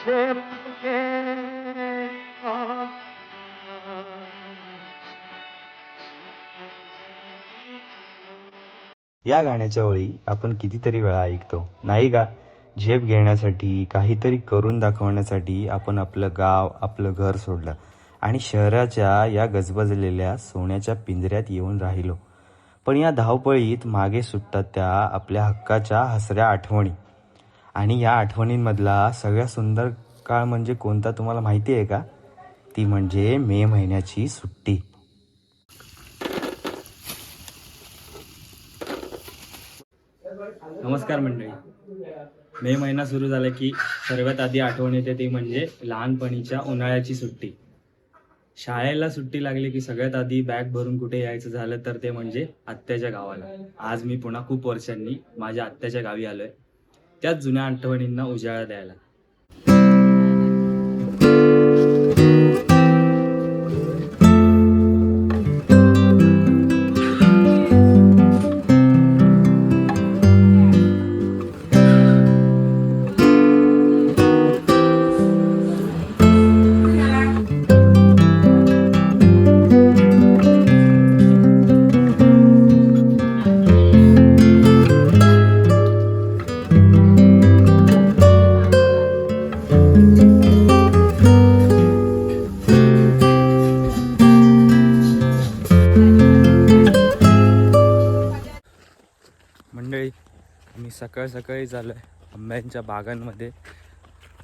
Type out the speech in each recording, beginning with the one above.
या गाण्याच्या ओळी आपण कितीतरी वेळा ऐकतो नाही का? झेप घेण्यासाठी, काहीतरी करून दाखवण्यासाठी आपण आपलं गाव, आपलं घर सोडलं आणि शहराच्या या गजबजलेल्या सोन्याच्या पिंजऱ्यात येऊन राहिलो. पण या धावपळीत मागे सुटतात त्या आपल्या हक्काच्या हसऱ्या आठवणी. आणि या आठवणींमधला सगळ्यात सुंदर काळ म्हणजे कोणता तुम्हाला माहिती आहे का? ती म्हणजे मे महिन्याची सुट्टी. नमस्कार मंडळी. मे महिना सुरू झाला की सर्वात आधी आठवण येते ती म्हणजे लहानपणीच्या उन्हाळ्याची सुट्टी. शाळेला सुट्टी लागली की सगळ्यात आधी बॅग भरून कुठे यायचं झालं तर ते म्हणजे आत्याच्या गावाला. आज मी पुन्हा खूप वर्षांनी माझ्या आत्याच्या गावी आलोय, त्याच जुन्या आठवणींना उजाळा द्यायला. मंडळी, मी सकाळी चालू आहे आंब्यांच्या बागांमध्ये.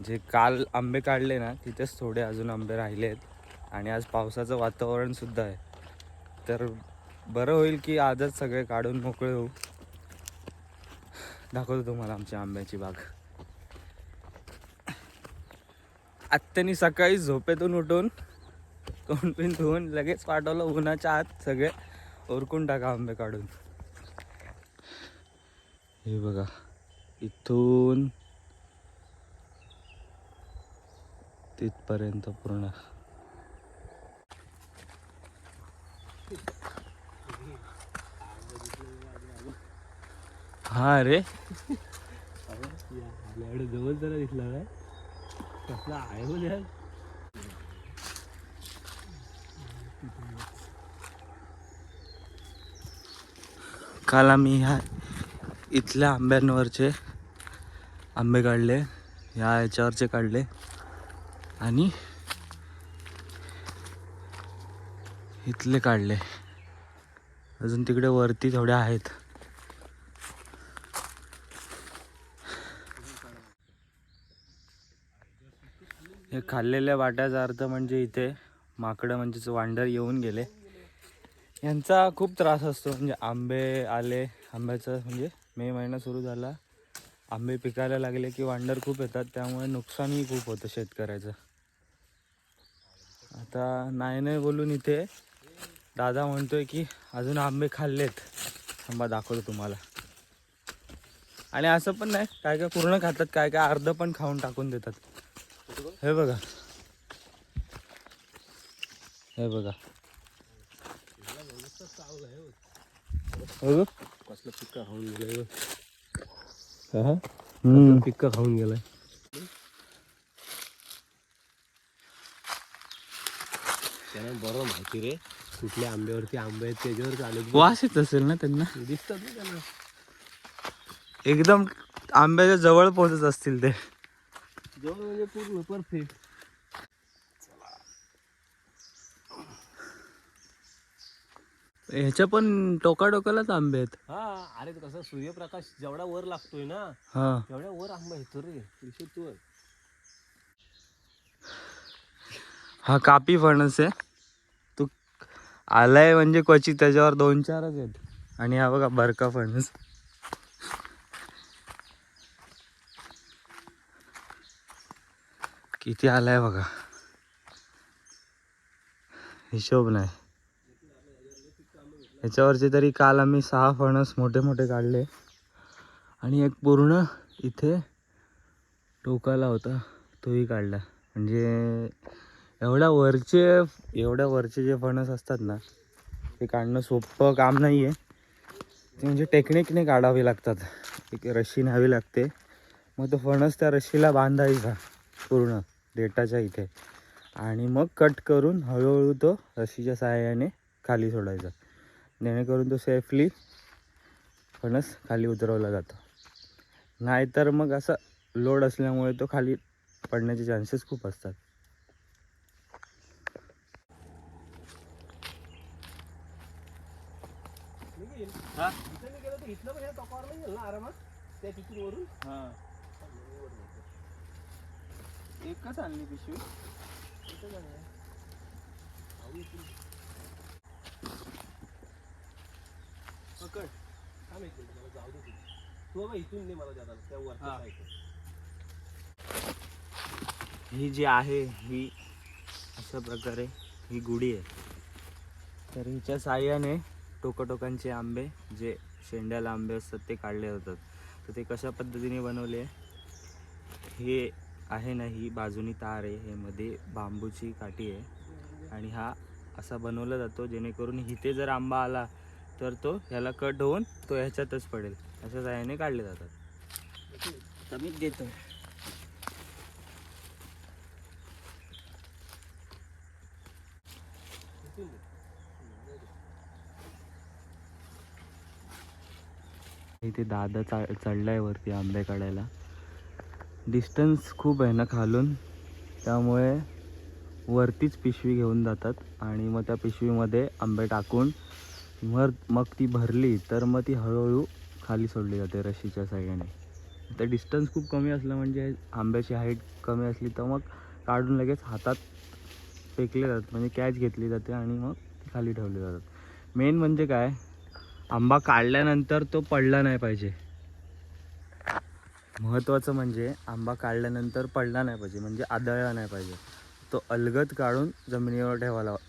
जे काल आंबे काढले ना, तिथेच थोडे अजून आंबे राहिले आहेत आणि आज पावसाचं वातावरणसुद्धा आहे. तर बरं होईल की आजच सगळे काढून मोकळे होऊ. दाखवतो तुम्हाला आमच्या आंब्याची बाग. आत्यानी सकाळी झोपेतून उठून तोंड पिन धुवून लगेच पाठवलं उन्हाच्या आत सगळे उरकून टाका आंबे काढून. हे बघा, इथून तिथपर्यंत पूर्ण. हा रे, जवळ जरा दिसला काय कसला आहे बोल. काल आम्ही ह्या इथल्या आंब्यांवरचे आंबे काढले, ह्या याच्यावरचे काढले आणि इथले काढले. अजून तिकडे वरती थोडे आहेत. हे खाल्लेल्या वाट्याचा अर्थ म्हणजे इथे माकडं म्हणजेच वांडर येऊन गेले. यांचा खूप त्रास असतो. म्हणजे आंबे आले, आंब्याचं म्हणजे मे महिना सुरू झाला, आंबे पिकायला लागले की वांडर खूप येतात. त्यामुळे नुकसानही खूप होतं शेतकऱ्याचं. आता नाही बोलून इथे दादा म्हणतोय की अजून आंबे खाल्लेत. आंबा दाखवतो तुम्हाला. आणि असं पण नाही, काय काय पूर्ण खातात, काय काय अर्ध पण खाऊन टाकून देतात. हे बघा, हे बघा, कसलं पिक्का खाऊन गेलाय. पिक्का खाऊन गेलाय. त्यांना बरं माहिती रे कुठल्या आंब्यावरती आंबे आहेत, त्याच्यावर चालत वास येत असेल ना त्यांना. दिसतात ना त्यांना. एकदम आंब्याच्या जवळ पोहोचत असतील ते. जवळ म्हणजे पूर्ण परफेक्ट. ह्याच्या पण टोकालाच आंबे आहेत. हा, अरे कसं सूर्यप्रकाश जेवढा वर लागतोय ना, हा, तेवढ्या वर आंबा येतो रे. हा कापी फणस आहे. तू आलाय म्हणजे क्वचित त्याच्यावर 2-4च आहेत. आणि हा बघा बरका फणस. किती आलाय बघा, हिशोब नाही. ह्याच्यावरचे तरी काल आम्ही 6 फणस मोठे काढले आणि एक पूर्ण इथे टोकाला होता तोही काढला. म्हणजे एवढ्या वरचे जे फणस असतात ना, ते काढणं सोपं काम नाही आहे. ते म्हणजे टेक्निकने काढावे लागतात. एक रशी न्यावी लागते, मग तो फणस त्या रशीला बांधायचा पूर्ण देठाच्या इथे, आणि मग कट करून हळूहळू तो रस्सीच्या सहाय्याने खाली सोडायचा, जेणेकरून तो सेफली फणस खाली उतरवला जातो. नाहीतर मग असं लोड असल्यामुळे तो खाली पडण्याचे चान्सेस खूप असतात. एकच आणली पिशवी. पकड थांब एक मिनिट, मला जाऊ दे. तू बाबा इथून नाही मला जाता त्या वरच्या साईडला. ही जी आहे ही अशा प्रकारे ही गुढी आहे. तर हिच्या साहाय्याने टोकाटोकांचे आंबे, जे शेंड्याला आंबे असतात, ते काढले जातात. तर ते कशा पद्धतीने बनवले, हे आहे ना, ही बाजूनी तार आहे, हे मध्ये बांबूची काठी आहे, आणि हा असा बनवला जातो जेणेकरून इथे जर आंबा आला तर तो ह्याला कट होऊन तो ह्याच्यातच पडेल, अशा साहाय्याने काढले जातात. कमीच देतो. इथे दादा चढलाय वरती आंबे काढायला. डिस्टन्स खूप आहे ना खालून, त्यामुळे वरतीच पिशवी घेऊन जातात आणि मग त्या पिशवीमध्ये आंबे टाकून मग ती भरली तर मग ती हळूहळू खाली सोडली जाते रस्सीच्या साहाय्याने. तर डिस्टन्स खूप कमी असलं, म्हणजे आंब्याची हाईट कमी असली, तर मग काढून लगेच हातात फेकले जातात, म्हणजे कॅच घेतली जाते आणि मग ती खाली ठेवली जातात. मेन म्हणजे काय, आंबा काढल्यानंतर तो पडला नाही पाहिजे. महत्त्वाचं म्हणजे आंबा काढल्यानंतर पडला नाही पाहिजे, म्हणजे आदळला नाही पाहिजे. तो अलगद काढून जमिनीवर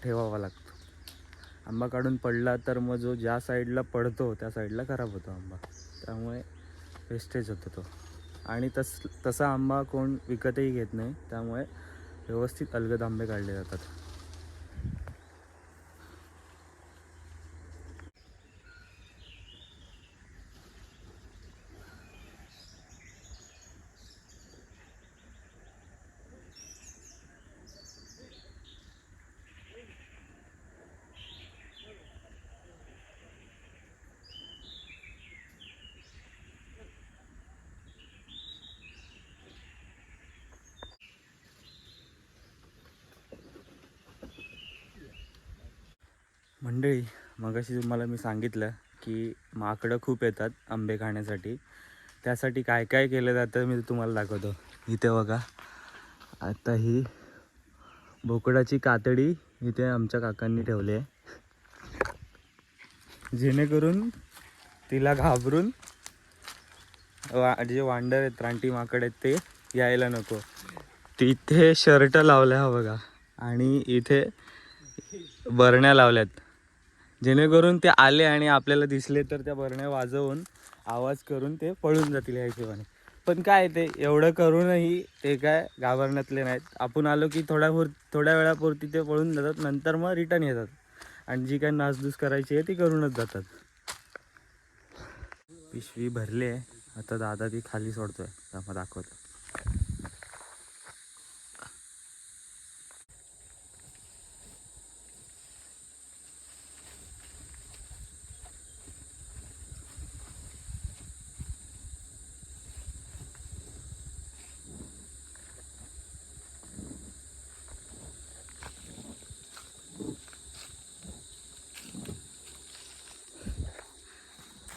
ठेवावा लागतो. आंबा काढून पडला तर मग जो ज्या साईडला पडतो त्या साईडला खराब होतो आंबा, त्यामुळे वेस्टेज होतो तो. आणि तसा आंबा कोण विकतही घेत नाही, त्यामुळे व्यवस्थित अलगद आंबे काढले जातात. मंडळी, मगाशी तुम्हाला मी सांगितलं की माकडं खूप येतात आंबे खाण्यासाठी. त्यासाठी काय काय केलं जातं मी तुम्हाला दाखवतो. इथे बघा, आता ही बोकडाची कातडी इथे आमच्या काकांनी ठेवली आहे, जेणेकरून तिला घाबरून जे वांडर आहेत, रानटी माकड आहेत, ते यायला नको. तिथे शर्ट लावल्या हा बघा, आणि इथे बरण्या लावल्यात, जेणेकरून ते आले आणि आपल्याला दिसले तर त्या बरण्या वाजवून आवाज करून ते पळून जातील या हिशोबाने. पण काय ते एवढं करूनही ते काय घाबरण्यातले नाहीत. आपण आलो की थोड्या वेळापुरती ते पळून जातात, नंतर मग रिटर्न येतात आणि जी काही नासधूस करायची आहे ती करूनच जातात. पिशवी भरली आहे, आता दादा ती खाली सोडतोय, मग दाखवतो.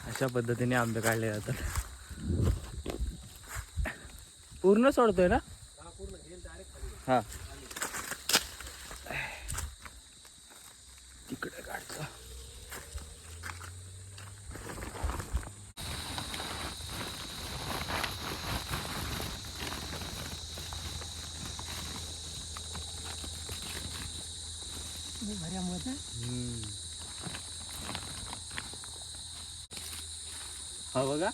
अशा पद्धतीने आंबे काढले जातात. पूर्ण सोडतोय ना? हा, तिकडे काढतो. हा बघा,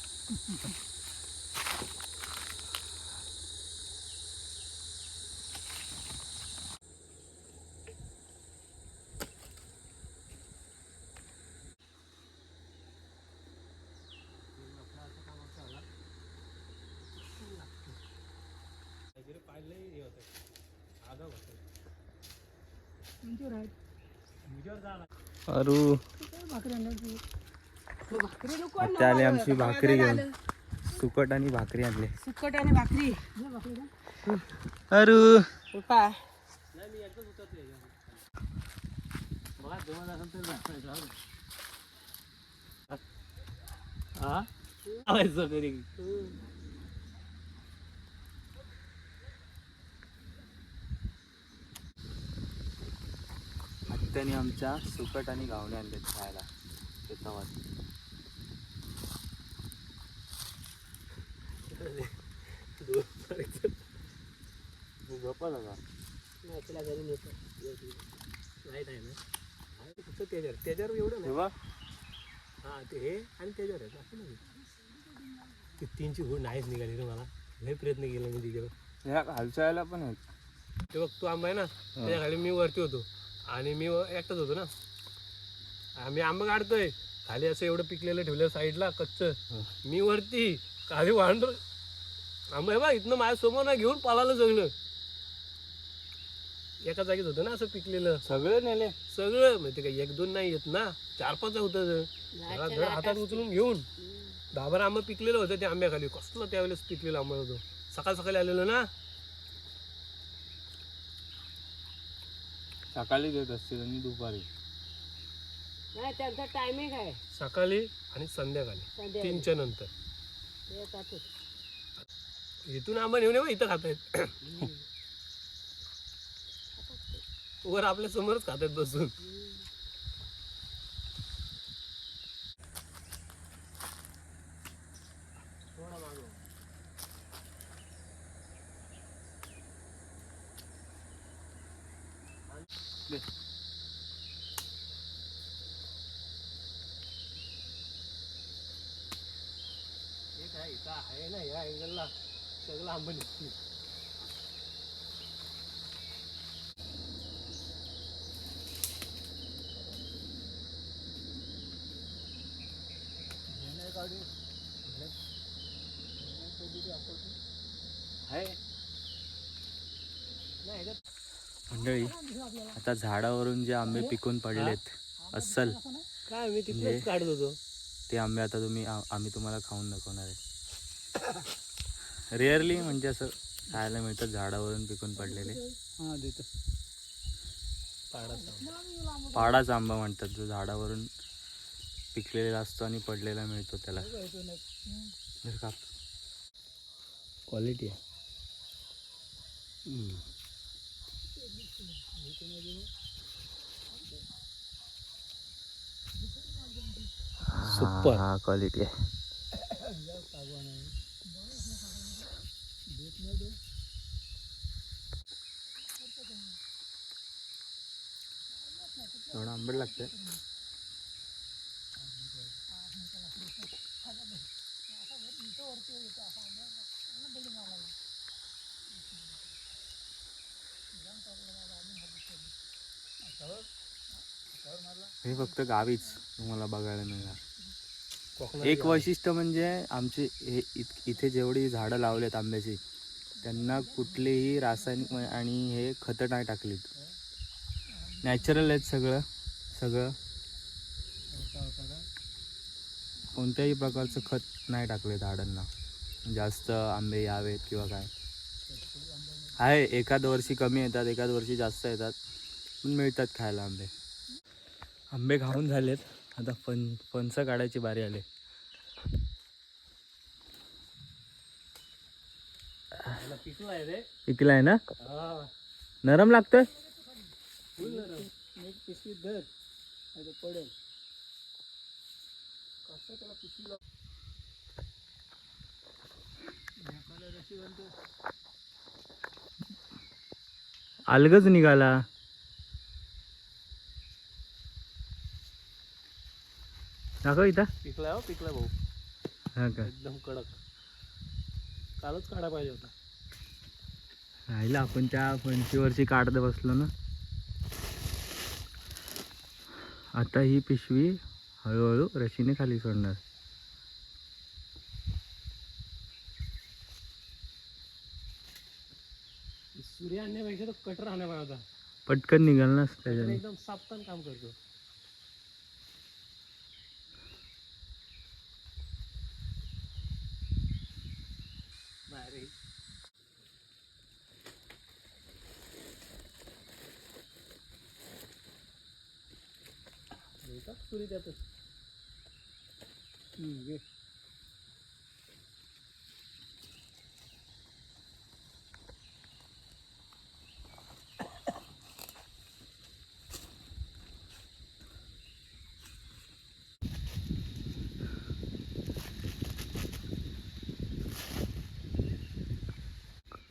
अरू आता आले आमची भाकरी घेऊन. सुकट आणि भाकरी आणले. सुकट आणि भाकरी अरू पा आत्याने आमच्या सुकट आणि गावणे आणले खायला. त्याचा वाद झोपा जागा. तुला घरी नेतो लाईट आहे ना फक्त त्याच्यावर एवढं नाही. तेव्हा हा ते हे आणि त्याच्यावर आहे असं नाही. ती तीनची हुड नाहीच निघाली रे मला. लय प्रयत्न केला मी तिच्यावर. ह्या खालच्या पण आहेत. ते बघ तू आंबा आहे ना त्याच्या खाली मी वरती होतो आणि मी एकटाच होतो ना. आम्ही आंबा काढतोय खाली असं एवढं पिकलेलं ठेवलं साईडला कच्च. मी वरती खाली वांडर आंबा आहे बा इथनं माझ्यासमोर ना घेऊन पालालं सगळं. एका जागेत होतं ना असं पिकलेलं सगळे नेले. सगळं म्हणजे काय एक दोन नाही येत ना 4-5 होतं. हातात उचलून घेऊन 10-12 आंबा पिकलेलं होतं त्या आंब्याखाली. कसलं त्यावेळेस पिकलेलं आंबा होतं. सकाळ सकाळी आलेलं ना. सकाळी देत असतील आणि दुपारी. नाही त्यांचा टायमिंग आहे सकाळी आणि संध्याकाळी 3च्या नंतर. इथून आंबा नेऊन येऊ इथं खातायत. वर आपल्या समोरच खातायत बसून. इथं आहे ना या अँगलला सगळं आंबा निघतील. मंडळी आता झाडावरून जे आंबे पिकून पडलेत अस्सल काय मी तिथेच काढत होतो. ते आंबे आता आम्ही तुम्हाला खाऊन दाखवणार आहे. रेअरली म्हणजे असं खायला मिळतात झाडावरून पिकून पडलेले. पाडाचा आंबा म्हणतात जो झाडावरून पिकलेला असतो आणि पडलेला मिळतो त्याला. क्वालिटी आहे. सुपर. हा क्वालिटी आहे. थोडं आंबट लागतंय. हे फक्त गावीच तुम्हाला बघायला मिळणार. एक वैशिष्ट्य म्हणजे आमचे इथे जेवढी झाडं लावलेत आंब्याची त्यांना कुठलेही रासायनिक आणि हे खतं नाही टाकलीत. नॅचरल आहेत सगळं. कोणत्याही प्रकारचं खत नाही टाकले झाडांना जास्त आंबे यावेत किंवा काय. आहे एखाद वर्षी कमी येतात एखाद वर्षी जास्त येतात पण मिळतात खायला आंबे. आंबे खाऊन झालेत. आता फणस काढायची बारी आली. पिकलाय ना. नरम लागतोय. पिशवीत धर पडेल. कसं त्याला पिशवीला अलगच निघाला. दाखव इथं. पिकलाय हो पिकलाय भाऊ. हा का एकदम कडक. कालच काढा पाहिजे होता. राहिला आपण त्या फणशीवरची काढत बसलो ना. आता ही पिशवी हळूहळू रशीने खाली सोडणार. सूर्य आणण्यापेक्षा तो कटर आणण्या पाहिजे होता. पटकन निघाल ना त्याच्याने. एकदम सापतान काम करतो. भारी. सुरी त्यातच. घे.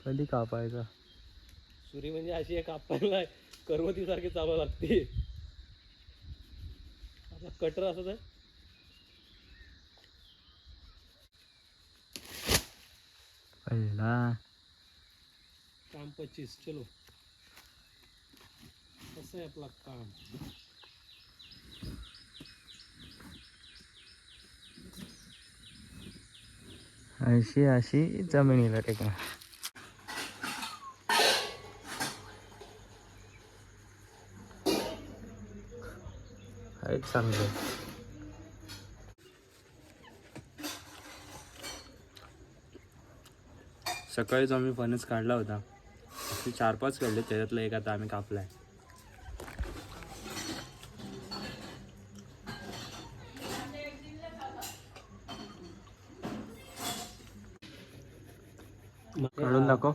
कधी कापायचा? सुरी म्हणजे अशी एक आपल्याला करवतीसारखी चालू लागते. आपला कटर असत आहे. पहिला काम 25. चलो कसं आहे आपला काम. अशी अशी जमिनीला टेकणार. आहे चांगलं. सकाळीच आम्ही फणस काढला होता. 4-5 काढले, त्याच्यातलं एक आता आम्ही कापलाय. काढून दाखव.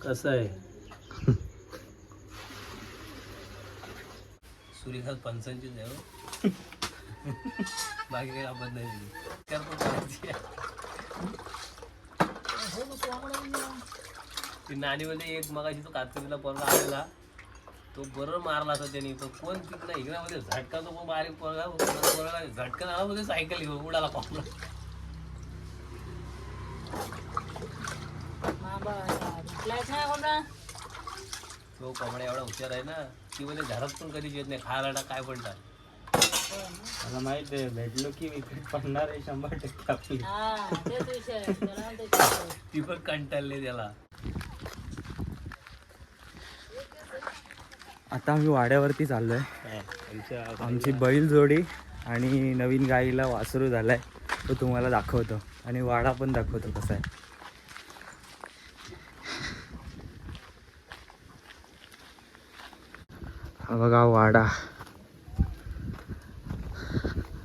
कसं आहे सुरीखात 25 आहे हो. बाकी काही आपण नाही. ती नाणीमध्ये एक मगाशी तो कातकरीला पोरगा आलेला, तो बरोबर मारला होता त्याने. तो कोण तिकडला इकड्यामध्ये झटका, तो बारीक पोरगा झटका आला मध्ये सायकल घेऊन उडाला पावला. तो कोंबड्या एवढा हुशार आहे ना, ती म्हणजे घरात पण कधीच येत नाही. खायला काय पण टाक. मला माहित आहे, भेटलो की विकत पडणार आहे 100% आपली. ती पण कंटाळले त्याला. आता आम्ही वाड्यावरती चाललोय. आमची बैल जोडी आणि नवीन गाईला वासरू झालाय, तो तुम्हाला दाखवतो आणि वाडा पण दाखवतो कसा आहे. हा बघा वाडा.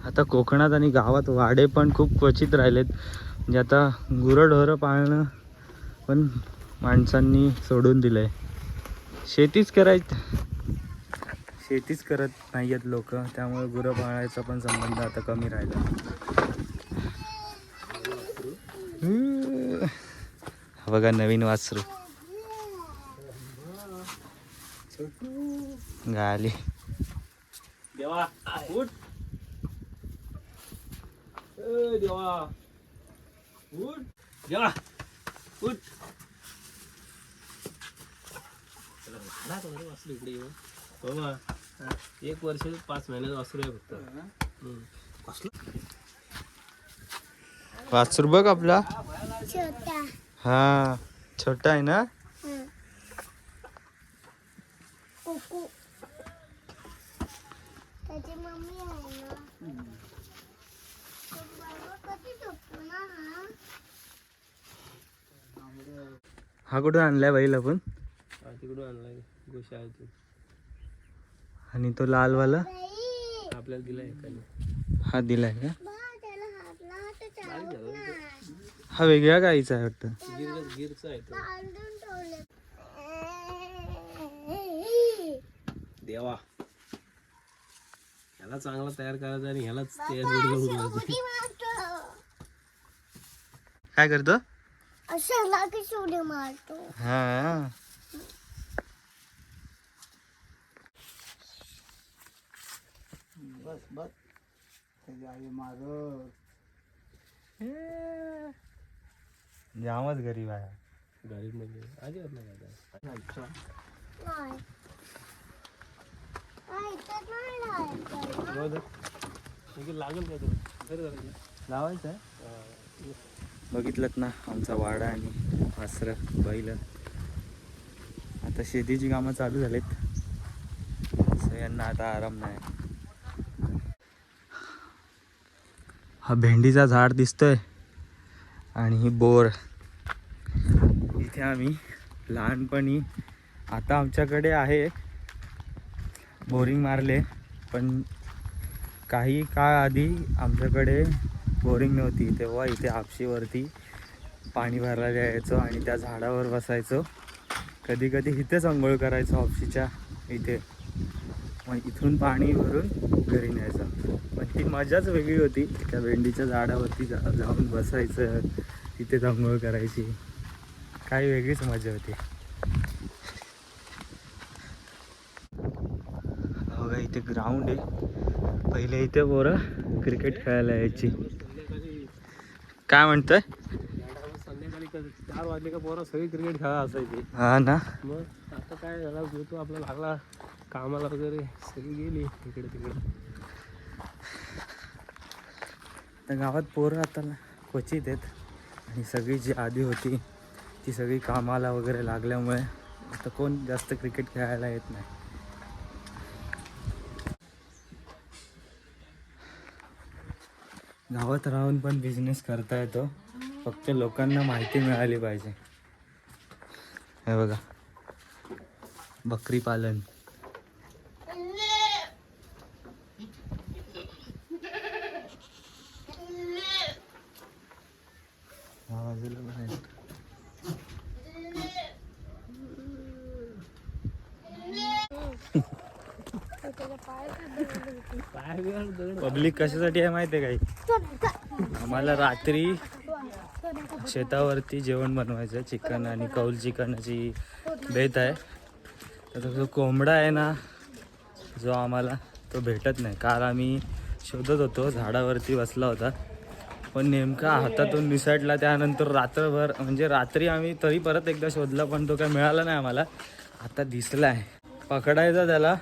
आता कोकणात आणि गावात वाडे पण खूप क्वचित राहिलेत. म्हणजे आता गुरंढोरं पाळणं पण माणसांनी सोडून दिलंय. शेतीच करत नाही आहेत लोक, त्यामुळे गुरं पाळायचा पण संबंध आता कमी राहिला. हा बघा नवीन वासरू गाली. देवा उठ. ए देवा उठ. देवा उठ. वासरू इकडे येऊ बाबा. 1 वर्ष 5 महिन्याचं वासरू आहे फक्त. वासरू बघ आपला. हा छोटा आहे ना. हा कुठून आणलाय बैल आपण? तिकडून आणलाय गोशाळेतून. आणि तो लालवाला आपल्याला दिलाय एकाने. हा दिलाय का? हा वेगळ्या गाईचा आहे वाटतं. गिरचा आहे तो. देवा ह्याला चांगला तयार करायचा आणि ह्यालाच काय करतो? मारतो. हा बस बस त्याची आई माग. जामच गरीब आहे. गरीब म्हणजे अजिबात नाही आता. लागेल काय तुला लावायचं आहे. बघितलं ना आमचा वाडा आणि वासरं बैल. आता शेतीची कामं चालू झालीत, सगळ्यांना आता आराम नाही. हा भेंडीचा झाड दिसतोय आणि ही बोर. इथे आम्ही लहानपणी, आता आमच्याकडे आहे बोरिंग मारले, पण काही काळ आधी आमच्याकडे बोरिंग नव्हती. तेव्हा इथे हापशीवरती पाणी भरायला यायचो आणि त्या झाडावर बसायचो. कधी कधी इथेच आंघोळ करायचो हापशीच्या इथे. मग इथून पाणी भरून घरी न्यायचं. पण ती मजाच वेगळी होती. त्या भेंडीच्या झाडावरती जाऊन बसायचं, तिथेच आंघोळ करायची. काही वेगळीच मजा होती. बघा इथे ग्राउंड आहे. पहिले इथे पोरं क्रिकेट खेळायला यायची. काय म्हणतोय? संध्याकाळी 4 वाजले का पोरं सगळी क्रिकेट खेळा असायची. हा ना. मग आता काय झाला, तो आपला लागला कामाला वगैरे, सगळी गेली इकडे तिकडे. तर गावात पोरं आता क्वचित आहेत आणि सगळी जी आधी होती ती सगळी कामाला वगैरे लागल्यामुळे आता कोण जास्त क्रिकेट खेळायला येत नाही. गावात राहून पण बिझनेस करता येतो, फक्त लोकांना माहिती मिळाली पाहिजे. हे बघा, बकरी पालन. पब्लिक कशासाठी आहे माहिती आहे काही? आम्हाला रात्री शेतावरती जेवण बनवायचं, चिकन आणि कौल चिकनची बेत आहे. तर जो कोंबडा आहे ना, जो आम्हाला तो भेटत नाही. काल आम्ही शोधत होतो, झाडावरती बसला होता, पण नेमका हातातून निसटला. त्यानंतर रात्रभर, म्हणजे रात्री आम्ही तरी परत एकदा शोधला, पण तो काय मिळाला नाही आम्हाला. आता दिसलाय, पकडायचा त्याला.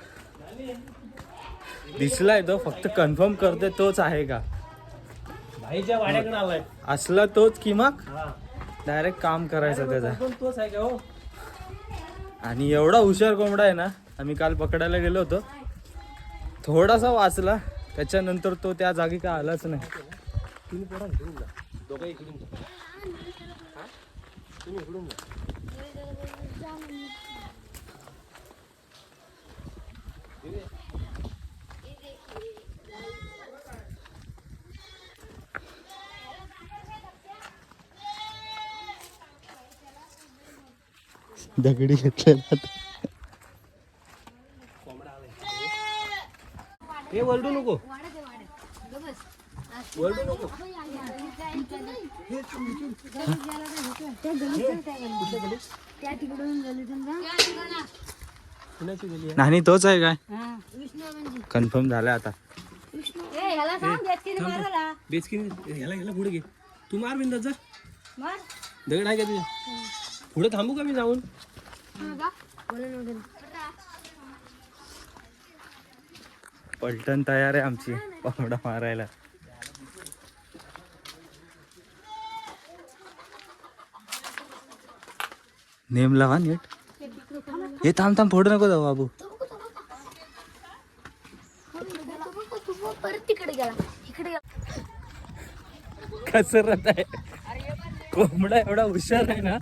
दिसलाय तो, फक्त कन्फर्म करते तोच आहे का. भाईच्या वाड्याकडे आलाय असला तोच की मग डायरेक्ट काम करायचं त्याचा. तोच आहे का हो? आणि एवढा हुशार कोंबडा आहे ना, आम्ही काल पकडायला गेलो होतो, थोडासा वाचला, त्याच्यानंतर तो त्या जागी काय आलाच नाही. तुम्ही पोरा इकडून जा, दोघं इकडून जा. तुम्ही इकडून जा. दगडी घेतलेला. हे वरडू नको, वरडू नको. कुणाची गेली आहे? नाही तोच आहे काय? कन्फर्म झालं आता. बेचकी ह्याला पुढे घे. तू मार बिंदात जा. दगड आहे का तुझ्या पुढे? थांबू का मी जाऊन? पलटण तयार आहे आमची कोंबडा मारायला. नेम लावा नीट. हे थांब थांब, फोडू नको जाऊ बाबू. कसरत आहे. कोंबडा एवढा हुशार आहे ना,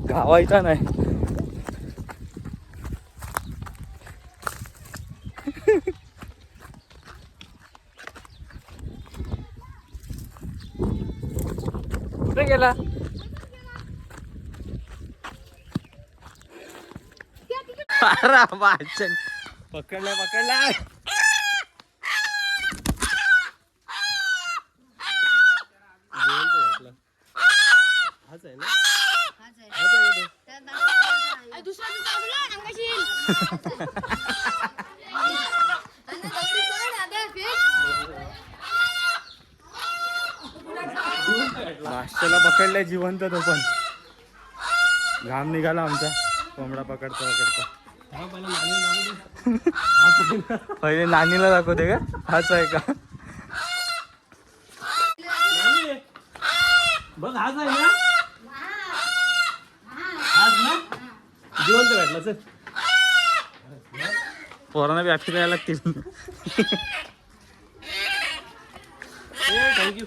गावायचा नाही. कुठे गेला? वाचन पकडला पकडला. हाच आहे ना? हाच आहे माशाला पकडलाय जिवंत तो पण. घाम निघाला आमचा कोंबडा पकडता पकडता. पहिले नानीला दाखवते का? हाच आहे का? बघ हाच आहे ना, हाच ना, जिवंत भेटला सर. पोरांना बी अक्षर यायला लागतील. थँक्यू.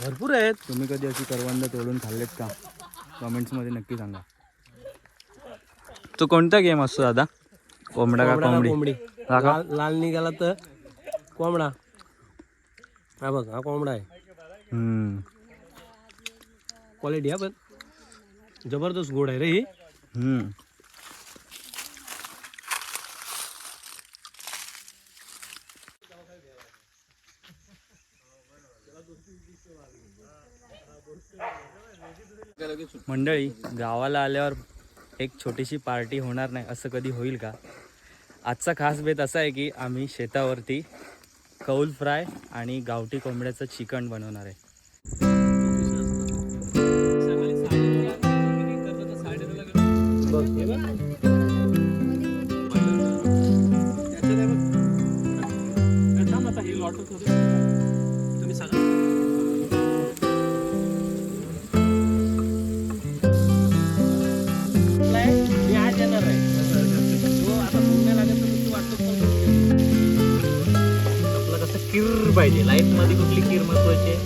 भरपूर आहेत. तुम्ही कधी अशी करवंद तोडून खाल्लेत का? कमेंट्समध्ये नक्की सांगा. तो कोणता गेम असतो दादा? कोंबडा का कोंबडी? कोंबडी. दाखव. लाल निघाला तर कोंबडा. हा बघ, हा कोंबडा आहे. क्वालिटी हा पण जबरदस्त गोड आहे रे ही. मंडळी, गावाला आल्यावर एक छोटीशी पार्टी होणार नाही असं कधी होईल का? आजचा खास बेत असा आहे की आम्ही शेतावरती कौल फ्राय आणि गावठी कोंबड्याचं चिकन बनवणार आहे. तुम्ही सांगा. मी आज येणार आहे. तो आता पुण्या लागत तर तू वाटतो आपलं कसं किर पाहिजे. लाईफ मध्ये कुठली किर महत्वाची आहे?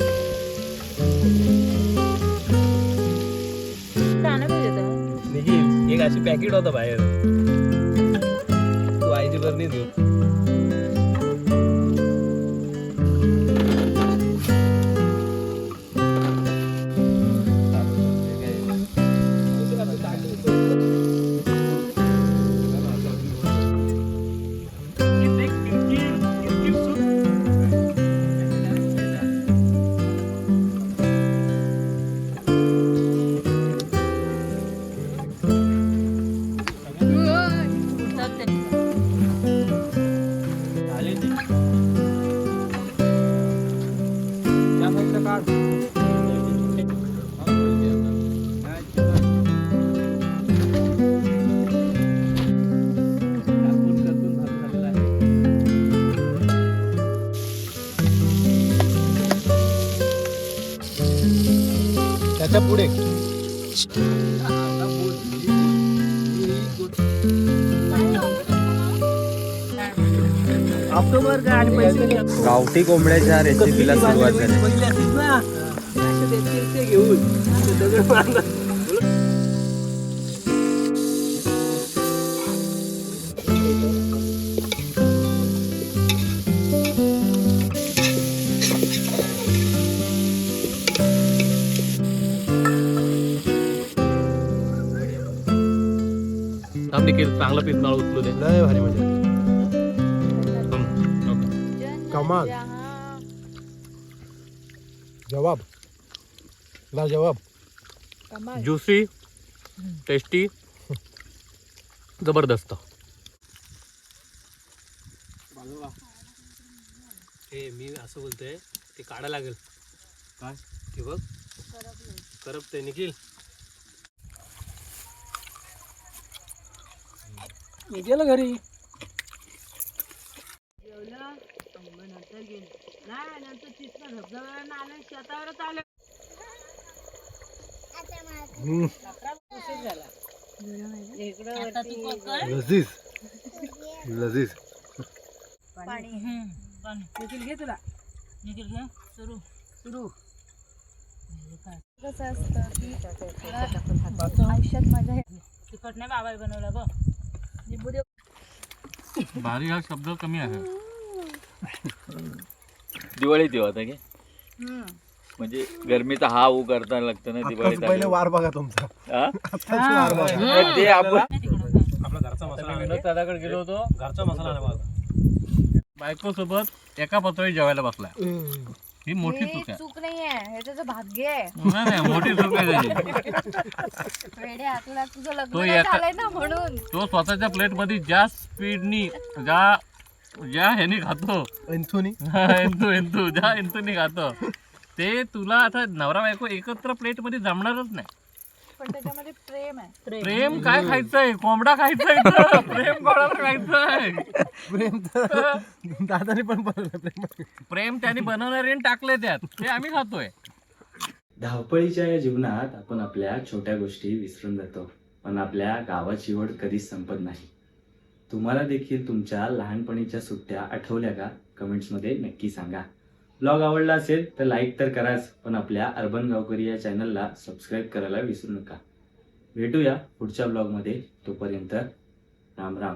निखिल, एक अशी पॅकेट होता बाहेर, तू आयची बरणी देऊ. त्याच्या पुढे ऑक्टोबर का आणि पैसे गावठी कोंबड्याच्या रेसिपीला सुरुवात झाली. घेऊन दगड मारला. चांगला पीस मला उचलू दे. लय भारी मजा. कमाल. जवाब ला जवाब. ज्युसी, टेस्टी, जबरदस्त. हे मी असं बोलतोय, ते काढा लागेल. काय ते बघ, करपते. निखिल मी गेलो घरी. नंतर गेलो नाही, नंतर तिथं धबधब्यावर आलं, शेतावरच आलं. लजीज लजीज. निखिल घे तुला. निखिल घे. सुरू सुरू. कसं असतं की आयुष्यात माझ्या तिखट नाही बाबाई बनवलं बघ. भारी हा शब्द कमी आहे. दिवाळीत येऊ आता की म्हणजे गरमीचा हा ऊ करता लागतं ना दिवाळीत. पहिले वार बघा तुमचा. ते आपण आपला घरचा मसाला. विनोद दादाकडे गेलो होतो, घरचा मसाला नाही बघा. बायको सोबत एका पातळी जेवायला बसला. ही मोठी चूक आहे. चूक नाहीये, हे त्याचं भाग्य आहे. नाही मोठी चूक आहे त्याची. वेडे आतला तुझं तो लग्न नाही झालंय ना म्हणून. तो स्वतःच्या प्लेट मध्ये ज्या स्पीडनी ज्या ह्यानी खातो एंथोनी ज्या एंथोनी खातो ते तुला आता नवरा बायको एकत्र प्लेट मध्ये जमणारच नाही. पण त्याच्यामध्ये प्रेम आहे. प्रेम काय खायचंय? कोंबडा खायचंय तर प्रेम कोणाला खायचंय? प्रेम तर दादाने पण बनवलं प्रेम. प्रेम त्याने बनवणारे टाकले त्यात, ते आम्ही खातोय. धावपळीच्या या जीवनात आपण आपल्या छोट्या गोष्टी विसरून जातो, पण आपल्या गावाची ओढ कधीच संपत नाही. तुम्हाला देखील तुमच्या लहानपणीच्या सुट्ट्या आठवल्या का? कमेंट्समध्ये नक्की सांगा. ब्लॉग आवडला असेल तर लाईक तर कराच, पण आपल्या अर्बन गावकरी या चॅनलला सबस्क्राईब करायला विसरू नका. भेटूया पुढच्या ब्लॉगमध्ये. तोपर्यंत राम राम.